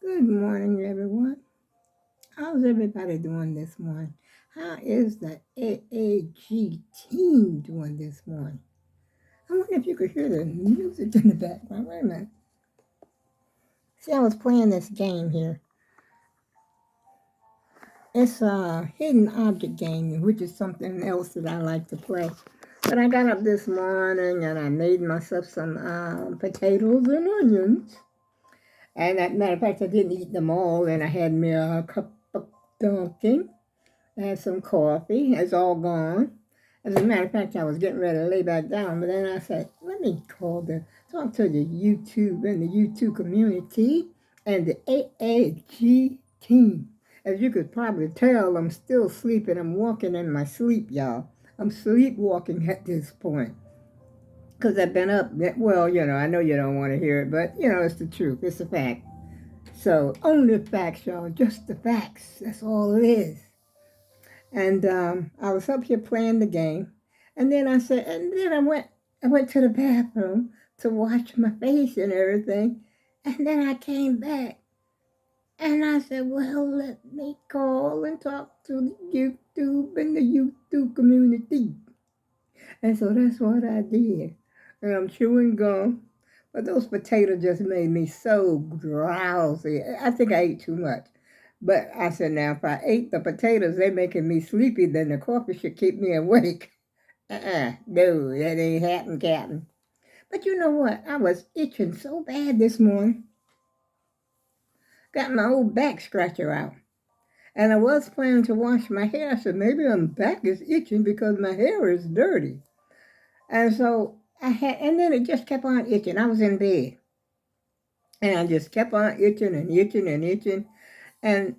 Good morning, everyone. How's everybody doing this morning? How is the AAG team doing this morning? I wonder if you could hear the music in the background. Wait a minute. See, I was playing this game here. It's a hidden object game, which is something else that I like to play. But I got up this morning and I made myself some potatoes and onions. And as a matter of fact, I didn't eat them all, and I had me a cup of Dunkin'. I had some coffee. It's all gone. As a matter of fact, I was getting ready to lay back down, but then I said, let me talk to the YouTube and the YouTube community and the AAG team. As you could probably tell, I'm still sleeping. I'm walking in my sleep, y'all. I'm sleepwalking at this point. Because I've been up, well, I know you don't want to hear it, but, it's the truth. It's a fact. So, only facts, y'all. Just the facts. That's all it is. And I was up here playing the game, and then I went to the bathroom to wash my face and everything, and then I came back, and I said, well, let me call and talk to the YouTube and the YouTube community. And so that's what I did. And I'm chewing gum, but those potatoes just made me so drowsy. I think I ate too much. But I said, now, if I ate the potatoes, they're making me sleepy, then the coffee should keep me awake. No, that ain't happening, Captain. But you know what? I was itching so bad this morning. Got my old back scratcher out. And I was planning to wash my hair. I said, maybe my back is itching because my hair is dirty. And so and then it just kept on itching. I was in bed. And I just kept on itching and itching and itching. And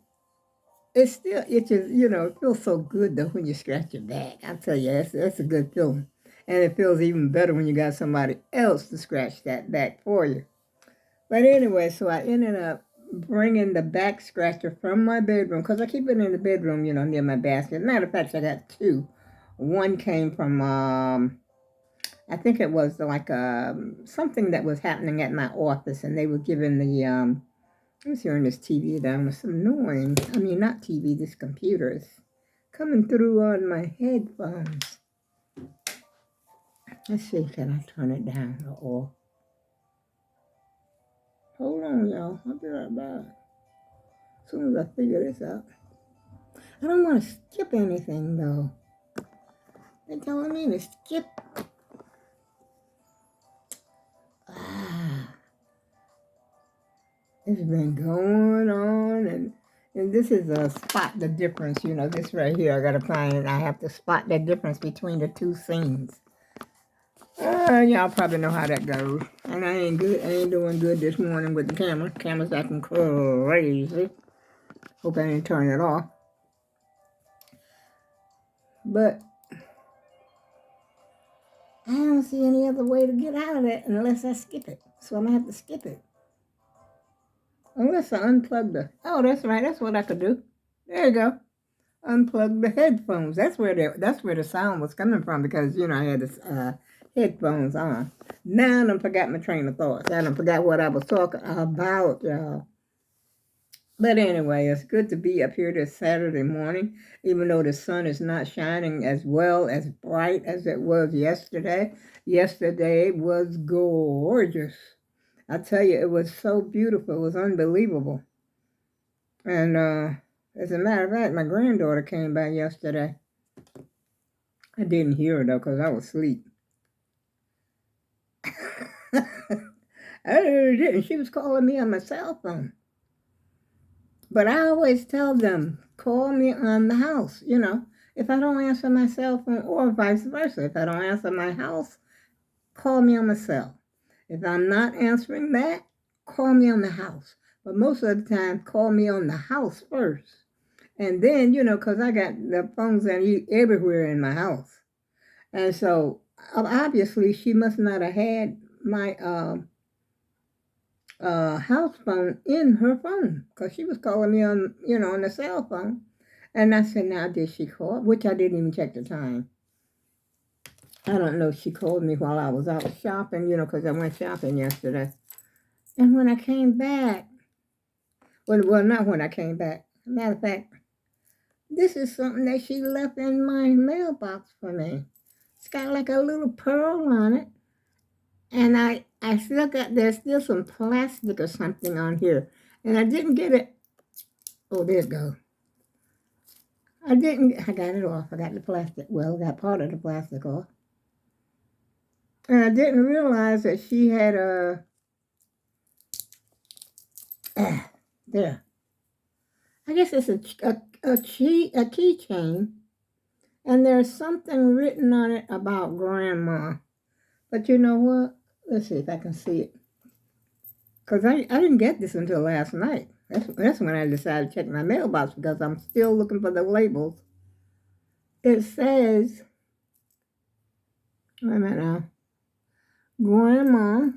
it still itches, it feels so good though when you scratch your back. I tell you, that's a good feeling. And it feels even better when you got somebody else to scratch that back for you. But anyway, so I ended up bringing the back scratcher from my bedroom because I keep it in the bedroom, near my basket. Matter of fact, I got two. One came from, I think it was like something that was happening at my office, and they were giving I was hearing this TV down. It's annoying. I mean, not TV, this computer is coming through on my headphones. Let's see, can I turn it down or off? Hold on, y'all. I'll be right back. As soon as I figure this out. I don't want to skip anything, though. They're telling me to skip. Ah, it's been going on, and this is a spot the difference, this right here. I have to spot the difference between the two scenes. Y'all probably know how that goes. And I ain't doing good this morning with the camera. Camera's acting crazy. Hope I didn't turn it off. But I don't see any other way to get out of it unless I skip it. So I'm going to have to skip it. Unless I unplug oh, that's right. That's what I could do. There you go. Unplug the headphones. That's where the sound was coming from because, I had this headphones on. Now I forgot my train of thoughts. I forgot what I was talking about, y'all. But anyway, it's good to be up here this Saturday morning, even though the sun is not shining as well, as bright as it was yesterday. Yesterday was gorgeous. I tell you, it was so beautiful. It was unbelievable. And as a matter of fact, my granddaughter came by yesterday. I didn't hear her, though, because I was asleep. I didn't. She was calling me on my cell phone. But I always tell them, call me on the house, If I don't answer my cell phone, or vice versa, if I don't answer my house, call me on my cell. If I'm not answering that, call me on the house. But most of the time, call me on the house first. And then, because I got the phones everywhere in my house. And so, obviously, she must not have had my house phone in her phone because she was calling me on the cell phone. And I said, now, did she call? Which I didn't even check the time. I don't know if she called me while I was out shopping, because I went shopping yesterday. And when I came back, Well, not when I came back. Matter of fact, this is something that she left in my mailbox for me. It's got like a little pearl on it. And I still got, there's still some plastic or something on here. And I didn't get it. Oh, there it goes. I got it off. I got the plastic. Well, I got part of the plastic off. And I didn't realize that she had there. I guess it's a keychain. And there's something written on it about grandma. But you know what? Let's see if I can see it. Because I didn't get this until last night. That's when I decided to check my mailbox because I'm still looking for the labels. It says, wait a minute now, Grandma,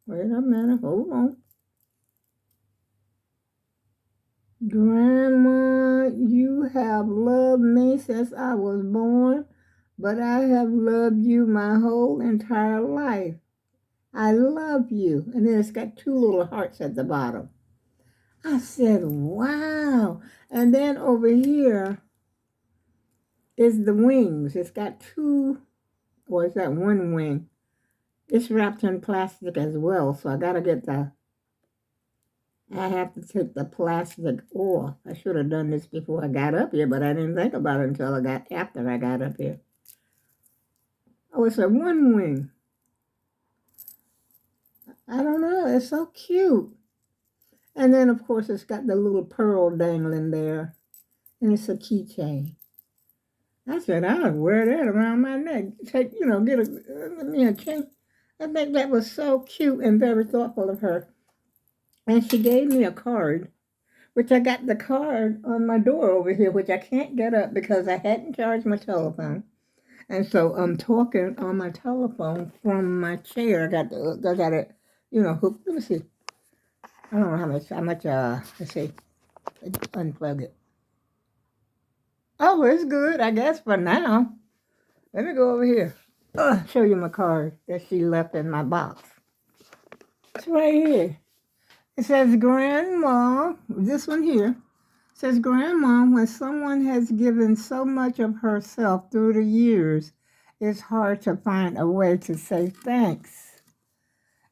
wait a minute, hold on. Grandma, you have loved me since I was born, but I have loved you my whole entire life. I love you. And then it's got two little hearts at the bottom. I said, wow. And then over here is the wings. It's got two, or is that one wing? It's wrapped in plastic as well. So I have to take the plastic off. I should have done this before I got up here, but I didn't think about it until after I got up here. Oh, it's a one wing. I don't know. It's so cute. And then, of course, it's got the little pearl dangling there. And it's a keychain. I said, I'll wear that around my neck. Get me a chain. I think that was so cute and very thoughtful of her. And she gave me a card, which I got the card on my door over here, which I can't get up because I hadn't charged my telephone. And so I'm talking on my telephone from my chair. I got it, hooked. Let me see. I don't know how much, let's see. Unplug it. Oh, it's good, I guess, for now. Let me go over here. Show you my card that she left in my box. It's right here. It says, Grandma, this one here, says, Grandma, when someone has given so much of herself through the years, it's hard to find a way to say thanks.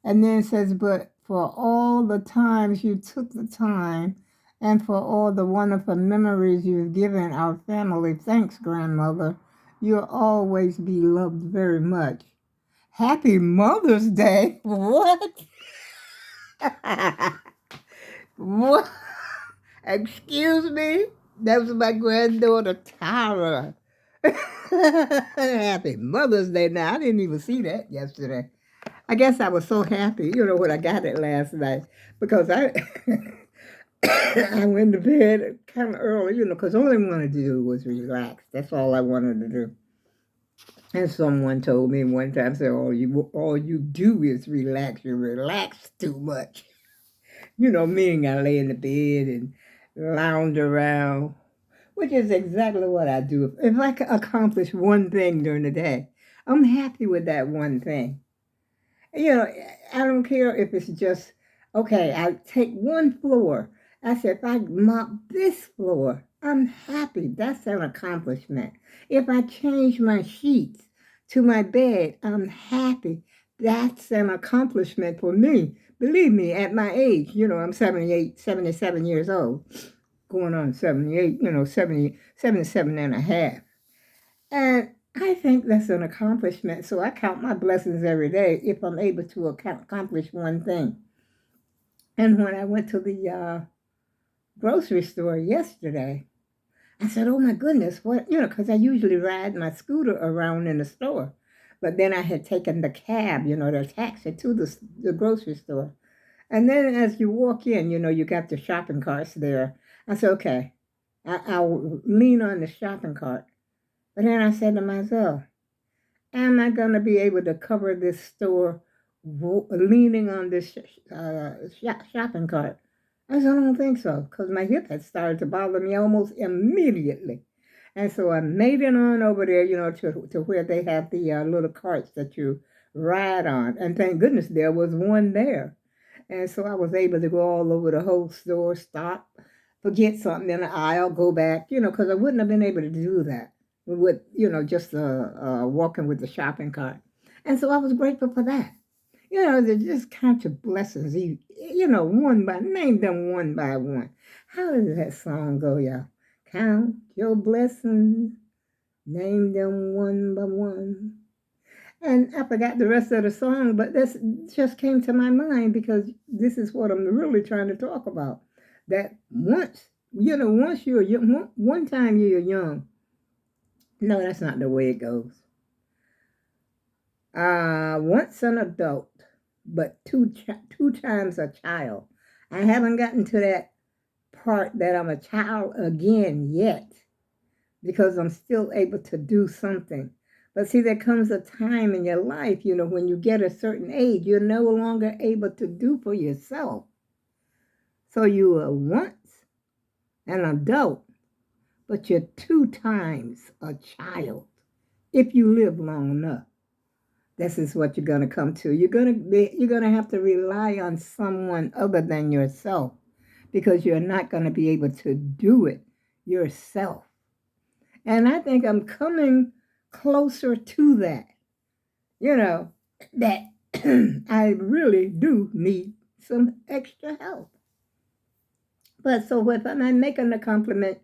And then it says, but for all the times you took the time and for all the wonderful memories you've given our family, thanks, Grandmother. You'll always be loved very much. Happy Mother's Day. What? What? Excuse me? That was my granddaughter, Tara. Happy Mother's Day. Now, I didn't even see that yesterday. I guess I was so happy, when I got it last night, because I I went to bed kind of early, because all I wanted to do was relax. That's all I wanted to do. And someone told me one time, said, all you do is relax. You relax too much. Meaning I lay in the bed and lounge around, which is exactly what I do. If I can accomplish one thing during the day, I'm happy with that one thing. I don't care if it's just, okay, I take one floor. I said, if I mop this floor, I'm happy. That's an accomplishment. If I change my sheets to my bed, I'm happy. That's an accomplishment for me. Believe me, at my age, I'm 78, 77 years old, going on 78, 77 and a half. And I think that's an accomplishment. So I count my blessings every day if I'm able to accomplish one thing. And when I went to the grocery store yesterday, I said, oh my goodness, what, because I usually ride my scooter around in the store. But then I had taken the cab, the taxi to the grocery store. And then as you walk in, you got the shopping carts there. I said, okay, I'll lean on the shopping cart. But then I said to myself, am I going to be able to cover this store leaning on this shopping cart? I said, I don't think so, because my hip had started to bother me almost immediately. And so I made it on over there, to where they have the little carts that you ride on. And thank goodness there was one there. And so I was able to go all over the whole store, stop, forget something in the aisle, go back, because I wouldn't have been able to do that with, just walking with the shopping cart. And so I was grateful for that. They're just count your blessings, name them one by one. How does that song go, y'all? Count your blessings, name them one by one. And I forgot the rest of the song, but this just came to my mind because this is what I'm really trying to talk about. That once you're young, one time you're young. No, that's not the way it goes. Once an adult, but two times a child. I haven't gotten to that part that I'm a child again yet because I'm still able to do something. But see, there comes a time in your life, when you get a certain age, you're no longer able to do for yourself. So you were once an adult, but you're two times a child if you live long enough. This is what you're going to come to. You're going to have to rely on someone other than yourself because you're not going to be able to do it yourself. And I think I'm coming closer to that, that I really do need some extra help. But so if I'm making accomplishment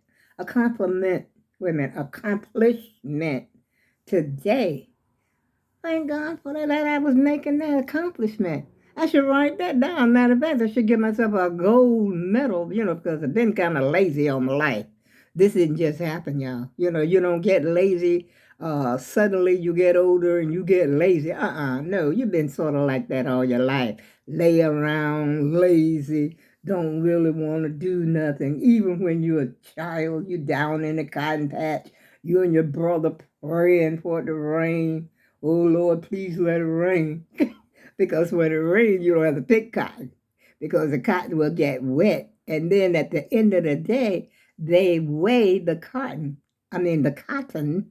today, thank God for that I was making that accomplishment. I should write that down. Matter of fact, I should give myself a gold medal, because I've been kind of lazy all my life. This didn't just happen, y'all. You don't get lazy. Suddenly you get older and you get lazy. No, you've been sort of like that all your life. Lay around, lazy, don't really want to do nothing. Even when you're a child, you down in the cotton patch, you and your brother praying for it to rain. Oh Lord, please let it rain. Because when it rains, you don't have to pick cotton because the cotton will get wet. And then at the end of the day, they weigh the cotton. The cotton,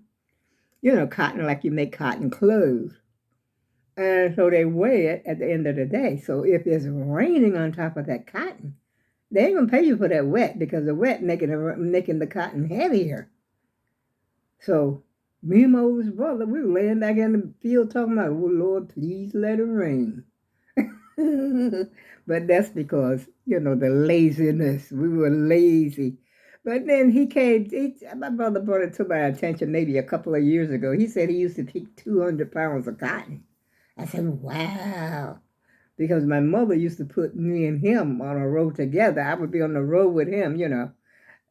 cotton like you make cotton clothes. And so they weigh it at the end of the day. So if it's raining on top of that cotton, they ain't gonna pay you for that wet because the wet making the cotton heavier. So me and my oldest brother, we were laying back in the field talking about, oh Lord, please let it rain. But that's because, the laziness. We were lazy. But then my brother brought it to my attention maybe a couple of years ago. He said he used to pick 200 pounds of cotton. I said, wow. Because my mother used to put me and him on a row together. I would be on the row with him,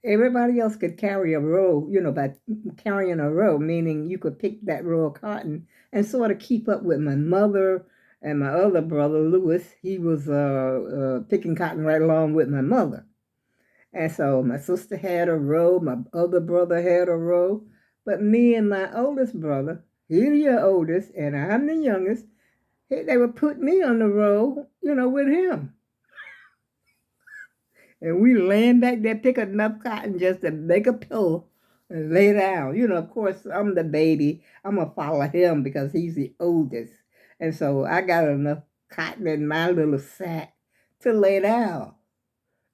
Everybody else could carry a row, by carrying a row, meaning you could pick that row of cotton and sort of keep up with my mother and my other brother, Lewis. He was picking cotton right along with my mother. And so my sister had a row, my other brother had a row, but me and my oldest brother, he's the oldest, and I'm the youngest, they would put me on the row, with him. And we laying back there, pick enough cotton just to make a pillow and lay down. Of course, I'm the baby. I'm going to follow him because he's the oldest. And so I got enough cotton in my little sack to lay down.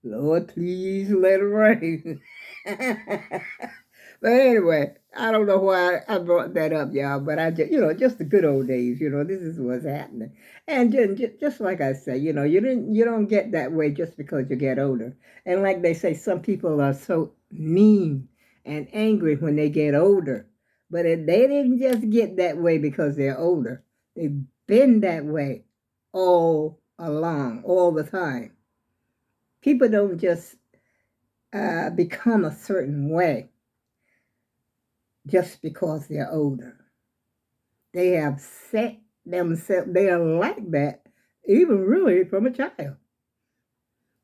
Lord, please let it rain. But anyway, I don't know why I brought that up, y'all, but I just the good old days, this is what's happening. And just like I say, you don't get that way just because you get older. And like they say, some people are so mean and angry when they get older. But they didn't just get that way because they're older. They've been that way all along, all the time. People don't just become a certain way just because they're older. They have set themselves, they are like that, even really from a child.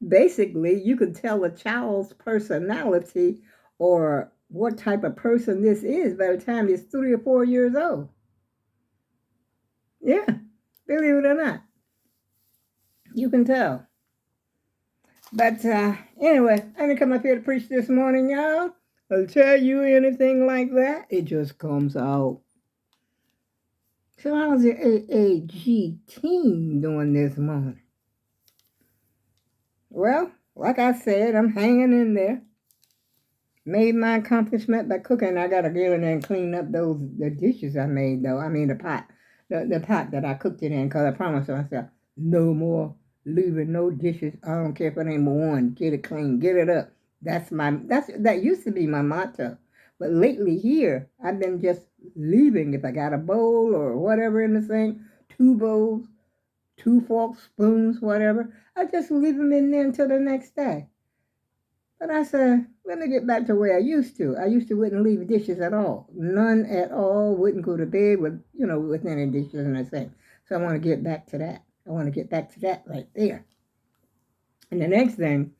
Basically, you can tell a child's personality or what type of person this is by the time it's 3 or 4 years old. Yeah, believe it or not. You can tell. But anyway, I didn't come up here to preach this morning, y'all. I'll tell you anything like that, it just comes out. So how's the AAG team doing this morning? Well, like I said, I'm hanging in there. Made my accomplishment by cooking. I gotta get in there and clean up the dishes I made though. I mean the pot that I cooked it in. Cause I promised myself no more leaving no dishes. I don't care if it ain't one. Get it clean. Get it up. That used to be my motto. But lately here, I've been just leaving. If I got a bowl or whatever in the sink, two bowls, two forks, spoons, whatever, I just leave them in there until the next day. But I said, let me get back to where I used to. I used to wouldn't leave dishes at all. None at all. Wouldn't go to bed with any dishes in the sink. So I want to get back to that. I want to get back to that right there. And the next thing,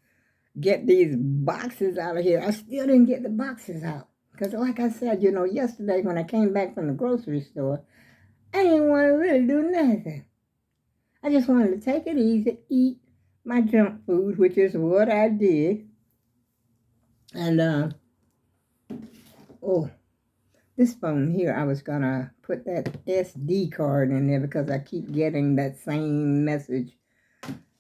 get these boxes out of here. I still didn't get the boxes out. Because like I said, yesterday when I came back from the grocery store, I didn't want to really do nothing. I just wanted to take it easy, eat my junk food, which is what I did. And, oh, this phone here, I was going to put that SD card in there because I keep getting that same message.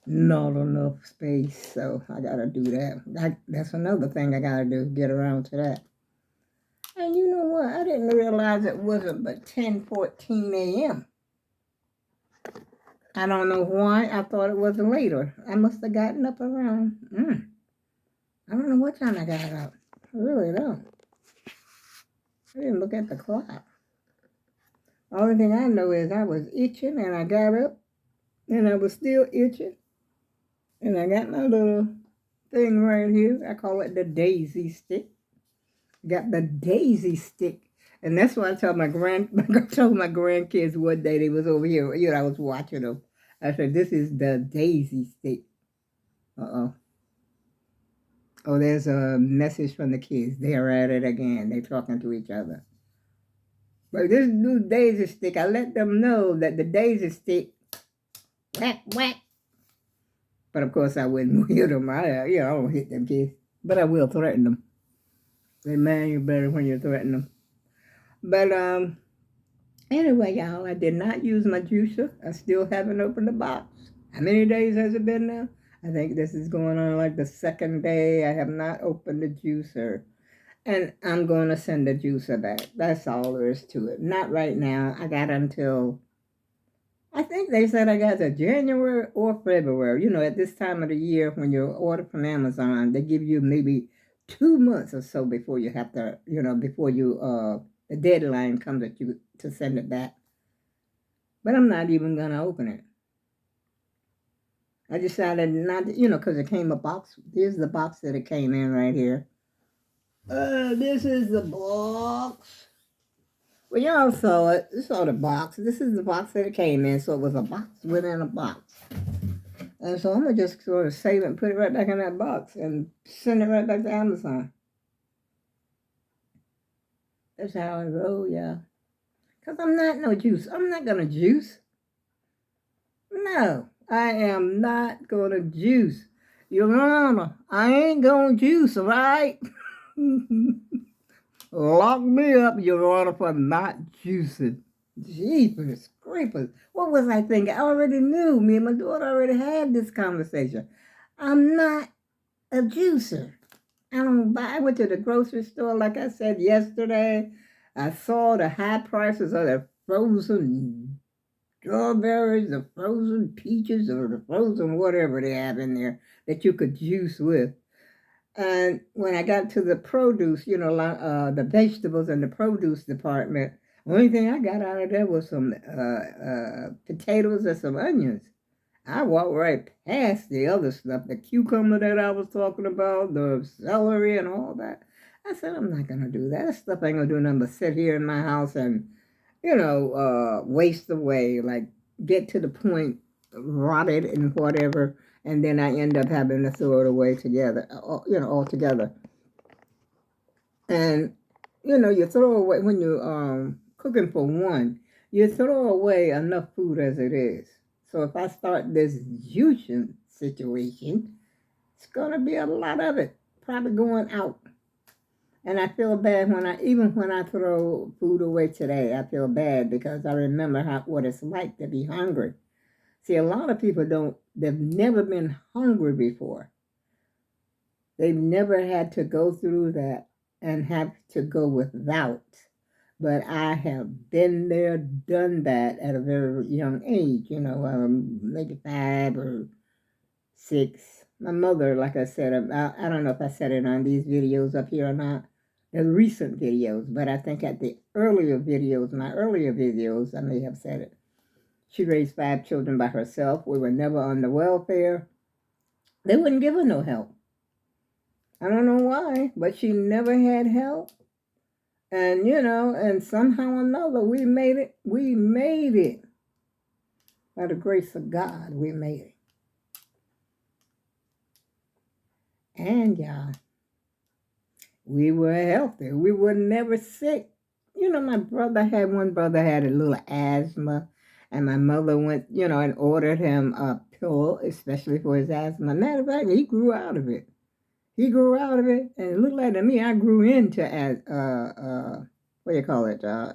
Not enough space, so I got to do that. That's another thing I got to do, get around to that. And you know what? I didn't realize it wasn't but 10:14 a.m. I don't know why. I thought it was later. I must have gotten up around, I don't know what time I got up. I really don't. I didn't look at the clock. The only thing I know is I was itching and I got up and I was still itching. And I got my little thing right here. I call it the daisy stick. Got the daisy stick. And that's why I told my grandkids one day they was over here, I was watching them. I said, this is the daisy stick. Uh-oh. Oh, there's a message from the kids. They're at it again. They're talking to each other. But this new daisy stick, I let them know that the daisy stick, whack, whack. But of course I wouldn't hit them. I don't hit them kids. But I will threaten them. Say, man, you're better when you threaten them. But anyway, y'all, I did not use my juicer. I still haven't opened the box. How many days has it been now? I think this is going on like the second day. I have not opened the juicer. And I'm going to send the juicer back. That's all there is to it. Not right now. I got until, I think they said I got to January or February. At this time of the year when you order from Amazon, they give you maybe 2 months or so before you have to, before the deadline comes at you to send it back. But I'm not even going to open it. I decided not to, because it came a box. Here's the box that it came in right here. This is the box. Well, y'all saw it. You saw the box. This is the box that it came in. So it was a box within a box. And so I'm going to just sort of save it and put it right back in that box and send it right back to Amazon. That's how I roll, yeah. Because I'm not no juice. I'm not going to juice. No, I am not going to juice. Your Honor, I ain't going to juice, all right? Lock me up, Your Honor, for not juicing. Jeepers creepers. What was I thinking? I already knew. Me and my daughter already had this conversation. I'm not a juicer. I went to the grocery store, like I said yesterday. I saw the high prices of the frozen strawberries, the frozen peaches, or the frozen whatever they have in there that you could juice with. And when I got to the produce, the vegetables and the produce department, the only thing I got out of there was some potatoes and some onions. I walked right past the other stuff, the cucumber that I was talking about, the celery and all that. I said, I'm not going to do that. That stuff ain't going to do nothing but sit here in my house and, waste away, like get to the point, rotted and whatever, and then I end up having to throw it away together, altogether. And, you throw away, when you're cooking for one, you throw away enough food as it is. So if I start this juicing situation, it's going to be a lot of it probably going out. And I feel bad even when I throw food away today, I feel bad because I remember what it's like to be hungry. See, a lot of people don't, they've never been hungry before. They've never had to go through that and have to go without. But I have been there, done that at a very young age, maybe 5 or 6. My mother, like I said, I don't know if I said it on these videos up here or not, the recent videos, but I think at the earlier videos, my earlier videos, I may have said it. She raised 5 children by herself. We were never on the welfare. They wouldn't give her no help. I don't know why, but she never had help. And, and somehow or another, we made it. We made it. By the grace of God, we made it. And, y'all, we were healthy. We were never sick. My one brother had a little asthma. And my mother went, and ordered him a pill, especially for his asthma. Matter of fact, he grew out of it. And it looked like to me I grew into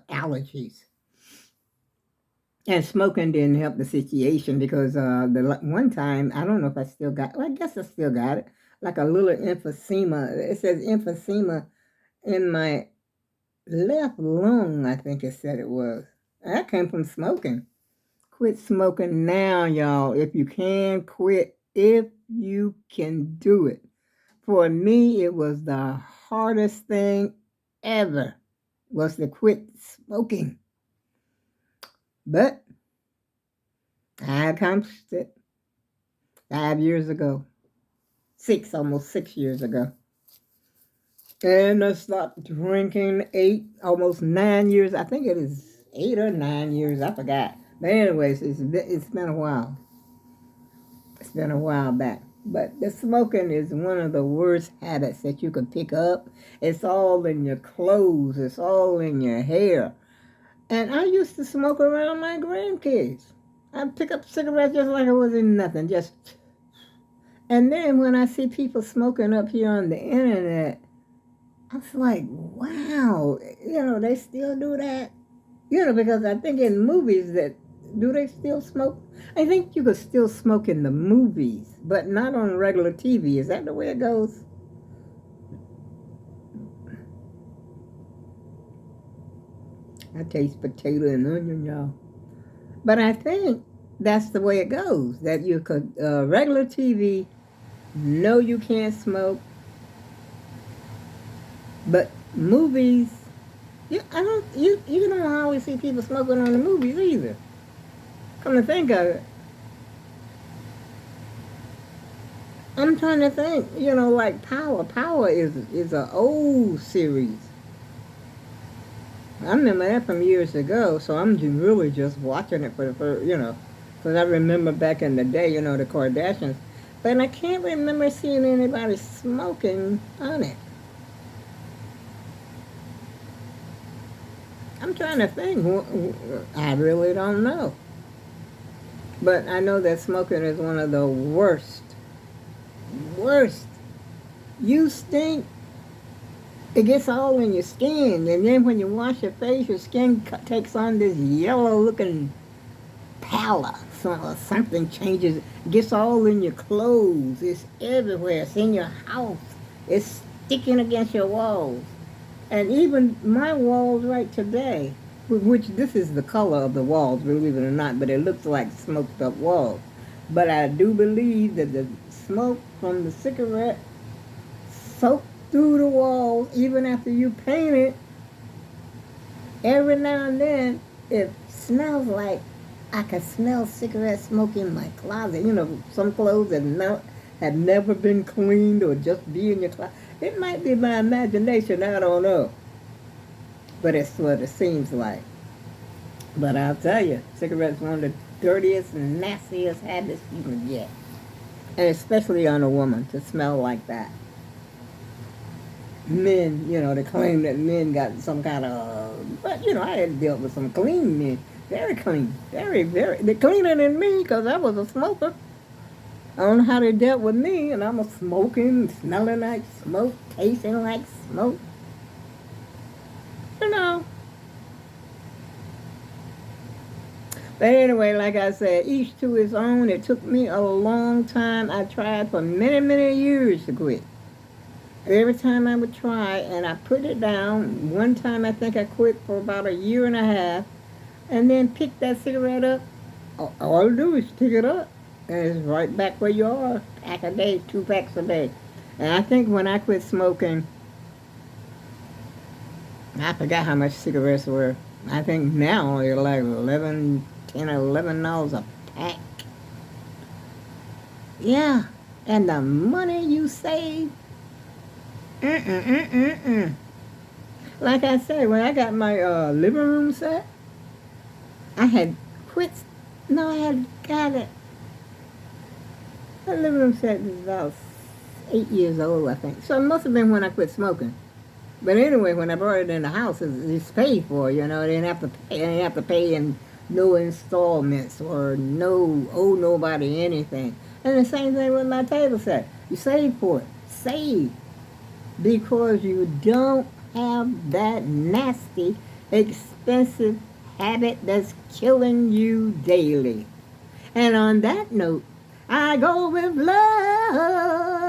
allergies. And smoking didn't help the situation because the one time, I don't know if I still got, well, I guess I still got it, like a little emphysema. It says emphysema in my left lung, I think it said it was. That came from smoking. Quit smoking now, y'all. If you can, quit. If you can do it. For me, it was the hardest thing ever, was to quit smoking. But I accomplished it 5 years ago. Almost 6 years ago. And I stopped drinking almost 9 years. I think it is 8 or 9 years. I forgot. But anyways, it's been a while. It's been a while back. But the smoking is one of the worst habits that you can pick up. It's all in your clothes. It's all in your hair. And I used to smoke around my grandkids. I'd pick up cigarettes just like it wasn't nothing. And then when I see people smoking up here on the internet, I was like, wow, they still do that. Because I think in movies do they still smoke? I think you could still smoke in the movies, but not on regular TV. Is that the way it goes? I taste potato and onion, y'all. But I think that's the way it goes, that you could, regular TV, no, you can't smoke. But movies, you don't always see people smoking on the movies either. Come to think of it. I'm trying to think, like Power. Power is an old series. I remember that from years ago, so I'm really just watching it for the first, because I remember back in the day, the Kardashians. But I can't remember seeing anybody smoking on it. I'm trying to think. I really don't know. But I know that smoking is one of the worst. Worst. You stink. It gets all in your skin. And then when you wash your face, your skin takes on this yellow-looking pallor. Something changes. It gets all in your clothes. It's everywhere. It's in your house. It's sticking against your walls. And even my walls right today, which this is the color of the walls, believe it or not, but it looks like smoked up walls. But I do believe that the smoke from the cigarette soaked through the walls, even after you paint it. Every now and then, it smells like I can smell cigarette smoke in my closet. Some clothes that had never been cleaned or just be in your closet. It might be my imagination, I don't know. But it's what it seems like. But I'll tell you, cigarettes are one of the dirtiest and nastiest habits you can get. And especially on a woman, to smell like that. Men, they claim that men got some kind of... But, I had dealt with some clean men. Very clean. Very, very... They're cleaner than me because I was a smoker. I don't know how they dealt with me, and I'm a smoking, smelling like smoke, tasting like smoke. But anyway, like I said, each to his own. It took me a long time. I tried for many, many years to quit. Every time I would try, and I put it down. One time I think I quit for about a year and a half, and then picked that cigarette up. All I do is pick it up, and it's right back where you are. Pack a day, 2 packs a day. And I think when I quit smoking, I forgot how much cigarettes were. I think now they're like 11, 10 or $11 a pack. Yeah, and the money you save, mm-mm. Like I said, when I got my living room set, I had quit. No, I had got it. My living room set is about 8 years old, I think. So it must have been when I quit smoking. But anyway, when I brought it in the house, it's paid for. You know, they didn't have to pay in no installments or no owe nobody anything. And the same thing with my table set. You save for it. Save. Because you don't have that nasty, expensive habit that's killing you daily. And on that note, I go with love.